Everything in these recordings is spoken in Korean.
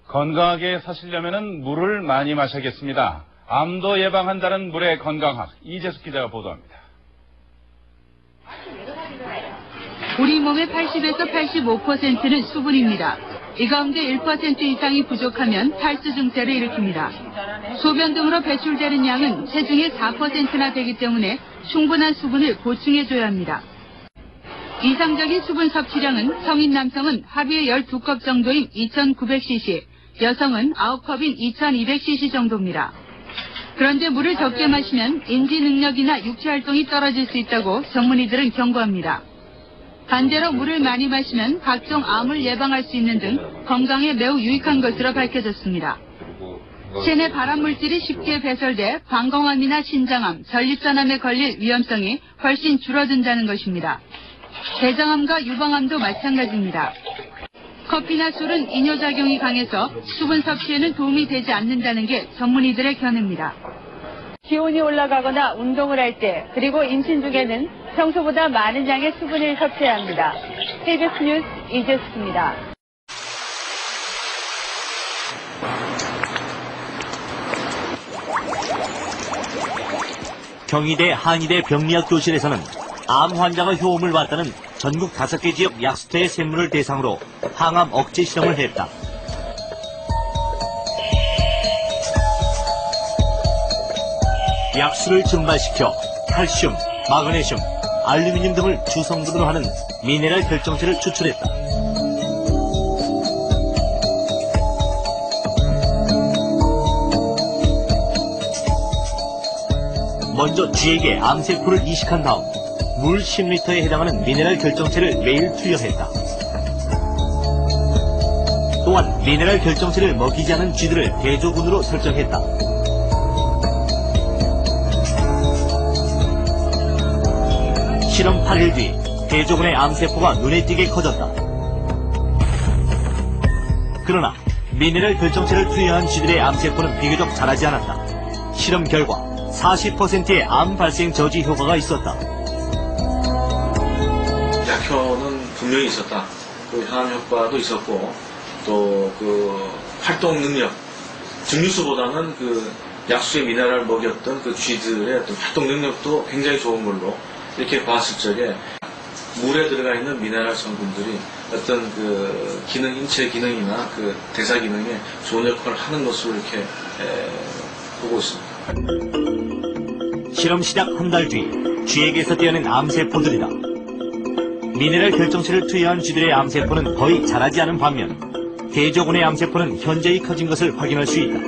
건강하게 사시려면 물을 많이 마셔야겠습니다. 암도 예방한다는 물의 건강학, 이재숙 기자가 보도합니다. 우리 몸의 80에서 85%는 수분입니다. 이 가운데 1% 이상이 부족하면 탈수 증세를 일으킵니다. 소변 등으로 배출되는 양은 체중의 4%나 되기 때문에 충분한 수분을 보충해줘야 합니다. 이상적인 수분 섭취량은 성인 남성은 하루에 12컵 정도인 2,900cc, 여성은 9컵인 2,200cc 정도입니다. 그런데 물을 적게 마시면 인지 능력이나 육체 활동이 떨어질 수 있다고 전문의들은 경고합니다. 반대로 물을 많이 마시면 각종 암을 예방할 수 있는 등 건강에 매우 유익한 것으로 밝혀졌습니다. 체내 발암물질이 쉽게 배설돼 방광암이나 신장암, 전립선암에 걸릴 위험성이 훨씬 줄어든다는 것입니다. 대장암과 유방암도 마찬가지입니다. 커피나 술은 이뇨작용이 강해서 수분 섭취에는 도움이 되지 않는다는 게 전문의들의 견해입니다. 기온이 올라가거나 운동을 할 때, 그리고 임신 중에는 평소보다 많은 양의 수분을 섭취해야 합니다. KBS 뉴스 이재숙입니다. 경희대 한의대 병리학 교실에서는 암 환자가 효험을 봤다는 전국 5개 지역 약수터의 샘물을 대상으로 항암 억제 실험을 했다. 약수를 증발시켜 칼슘, 마그네슘, 알루미늄 등을 주성분으로 하는 미네랄 결정체를 추출했다. 먼저 쥐에게 암세포를 이식한 다음 물 10리터에 해당하는 미네랄 결정체를 매일 투여했다. 또한 미네랄 결정체를 먹이지 않은 쥐들을 대조군으로 설정했다. 실험 8일 뒤 대조군의 암세포가 눈에 띄게 커졌다. 그러나 미네랄 결정체를 투여한 쥐들의 암세포는 비교적 자라지 않았다. 실험 결과 40%의 암 발생 저지 효과가 있었다. 약효는 분명히 있었다. 그 항암 효과도 있었고 또 그 활동 능력, 증류수보다는 그 약수의 미네랄을 먹였던 그 쥐들의 어떤 활동 능력도 굉장히 좋은 걸로 이렇게 봤을 적에 물에 들어가 있는 미네랄 성분들이 어떤 그 기능, 인체 기능이나 그 대사 기능에 좋은 역할을 하는 것으로 이렇게 보고 있습니다. 실험 시작 한 달 뒤 쥐에게서 떼어낸 암세포들이다. 미네랄 결정체를 투여한 쥐들의 암세포는 거의 자라지 않은 반면 대조군의 암세포는 현저히 커진 것을 확인할 수 있다.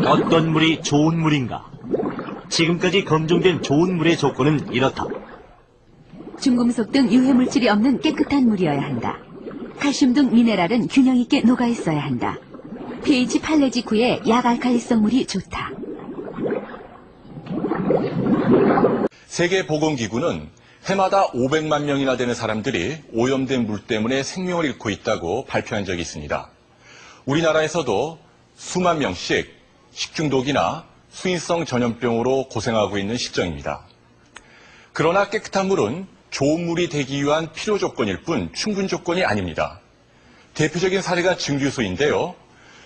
어떤 물이 좋은 물인가? 지금까지 검증된 좋은 물의 조건은 이렇다. 중금속 등 유해물질이 없는 깨끗한 물이어야 한다. 칼슘 등 미네랄은 균형 있게 녹아 있어야 한다. pH 8 내지 9의 약알칼리성 물이 좋다. 세계보건기구는 해마다 500만 명이나 되는 사람들이 오염된 물 때문에 생명을 잃고 있다고 발표한 적이 있습니다. 우리나라에서도 수만 명씩 식중독이나 수인성 전염병으로 고생하고 있는 실정입니다. 그러나 깨끗한 물은 좋은 물이 되기 위한 필요 조건일 뿐 충분 조건이 아닙니다. 대표적인 사례가 증류수인데요.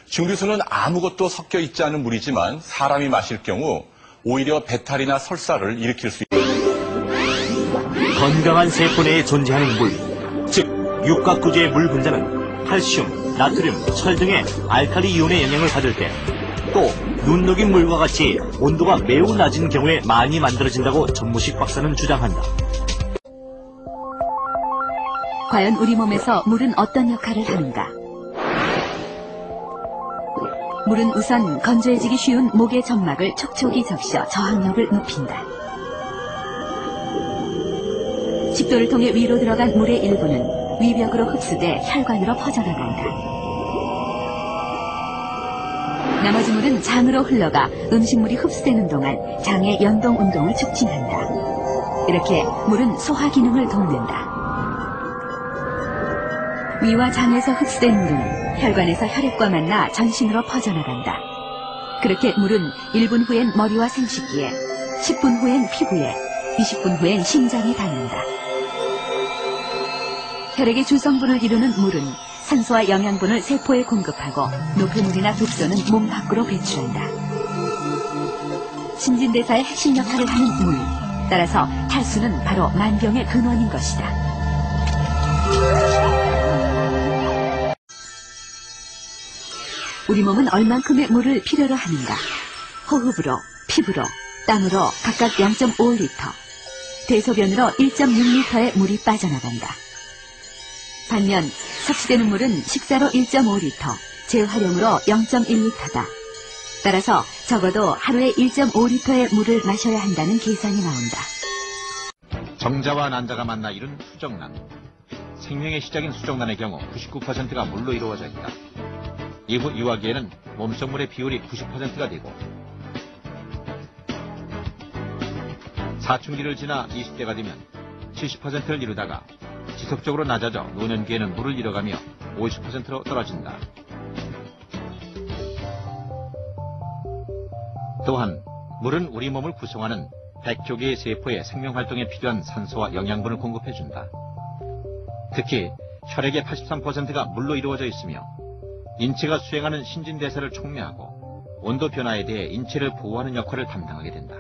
증류수는 아무것도 섞여 있지 않은 물이지만 사람이 마실 경우 오히려 배탈이나 설사를 일으킬 수 있습니다. 건강한 세포 내에 존재하는 물, 즉 육각구조의 물 분자는 칼슘, 나트륨, 철 등의 알칼리 이온의 영향을 받을 때 또 눈 녹인 물과 같이 온도가 매우 낮은 경우에 많이 만들어진다고 전무식 박사는 주장한다. 과연 우리 몸에서 물은 어떤 역할을 하는가? 물은 우선 건조해지기 쉬운 목의 점막을 촉촉이 적셔 저항력을 높인다. 식도를 통해 위로 들어간 물의 일부는 위벽으로 흡수돼 혈관으로 퍼져나간다. 나머지 물은 장으로 흘러가 음식물이 흡수되는 동안 장의 연동 운동을 촉진한다. 이렇게 물은 소화 기능을 돕는다. 위와 장에서 흡수된 물은 혈관에서 혈액과 만나 전신으로 퍼져나간다. 그렇게 물은 1분 후엔 머리와 생식기에, 10분 후엔 피부에, 20분 후엔 심장에 닿는다. 혈액의 주성분을 이루는 물은 산소와 영양분을 세포에 공급하고 노폐물이나 독소는 몸 밖으로 배출한다. 신진대사의 핵심 역할을 하는 물. 따라서 탈수는 바로 만병의 근원인 것이다. 우리 몸은 얼만큼의 물을 필요로 하는가? 호흡으로, 피부로, 땀으로 각각 0.5L, 대소변으로 1.6L의 물이 빠져나간다. 반면 섭취되는 물은 식사로 1.5L, 재활용으로 0.1L다. 따라서 적어도 하루에 1.5L의 물을 마셔야 한다는 계산이 나온다. 정자와 난자가 만나 이룬 수정란. 생명의 시작인 수정란의 경우 99%가 물로 이루어져 있다. 이후 유아기에는 몸속 물의 비율이 90%가 되고 사춘기를 지나 20대가 되면 70%를 이루다가 지속적으로 낮아져 노년기에는 물을 잃어가며 50%로 떨어진다. 또한 물은 우리 몸을 구성하는 100조 개의 세포의 생명활동에 필요한 산소와 영양분을 공급해준다. 특히 혈액의 83%가 물로 이루어져 있으며 인체가 수행하는 신진대사를 촉매하고 온도 변화에 대해 인체를 보호하는 역할을 담당하게 된다.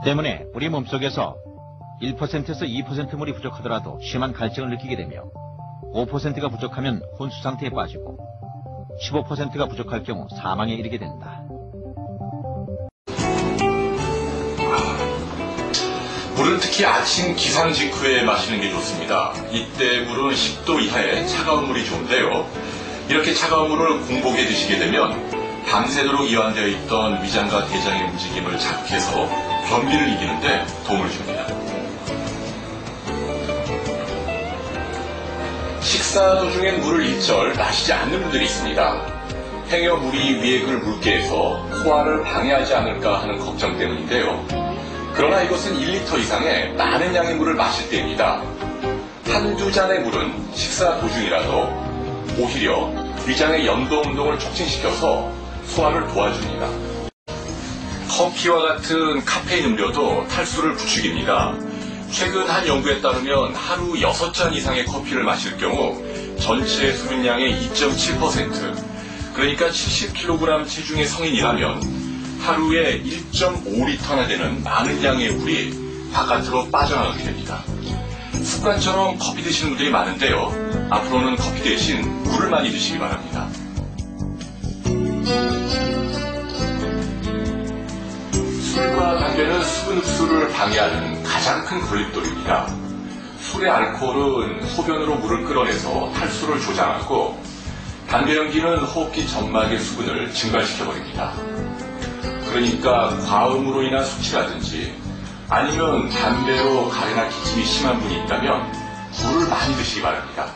때문에 우리 몸속에서 1%에서 2% 물이 부족하더라도 심한 갈증을 느끼게 되며 5%가 부족하면 혼수 상태에 빠지고 15%가 부족할 경우 사망에 이르게 된다. 물은 특히 아침 기상 직후에 마시는 게 좋습니다. 이때 물은 10도 이하의 차가운 물이 좋은데요. 이렇게 차가운 물을 공복에 드시게 되면 밤새도록 이완되어 있던 위장과 대장의 움직임을 자극해서 변비를 이기는데 도움을 줍니다. 식사 도중엔 물을 일절 마시지 않는 분들이 있습니다. 행여 물이 위에 글 묽게 해서 소화를 방해하지 않을까 하는 걱정 때문인데요. 그러나 이것은 1리터 이상의 많은 양의 물을 마실 때입니다. 한두 잔의 물은 식사 도중이라도 오히려 위장의 연도 운동을 촉진시켜서 소화를 도와줍니다. 커피와 같은 카페인 음료도 탈수를 부추깁니다. 최근 한 연구에 따르면 하루 6잔 이상의 커피를 마실 경우 전체 수분량의 2.7%, 그러니까 70kg 체중의 성인이라면 하루에 1.5리터나 되는 많은 양의 물이 바깥으로 빠져나가게 됩니다. 습관처럼 커피 드시는 분들이 많은데요. 앞으로는 커피 대신 물을 많이 드시기 바랍니다. 술과 담배는 수분 흡수를 방해하는 가장 큰 걸림돌입니다. 술의 알코올은 소변으로 물을 끌어내서 탈수를 조장하고 담배 연기는 호흡기 점막의 수분을 증발시켜버립니다. 그러니까 과음으로 인한 숙취라든지 아니면 담배로 가래나 기침이 심한 분이 있다면 물을 많이 드시기 바랍니다.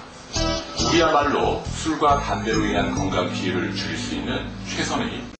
물이야말로 술과 담배로 인한 건강 피해를 줄일 수 있는 최선의 힘.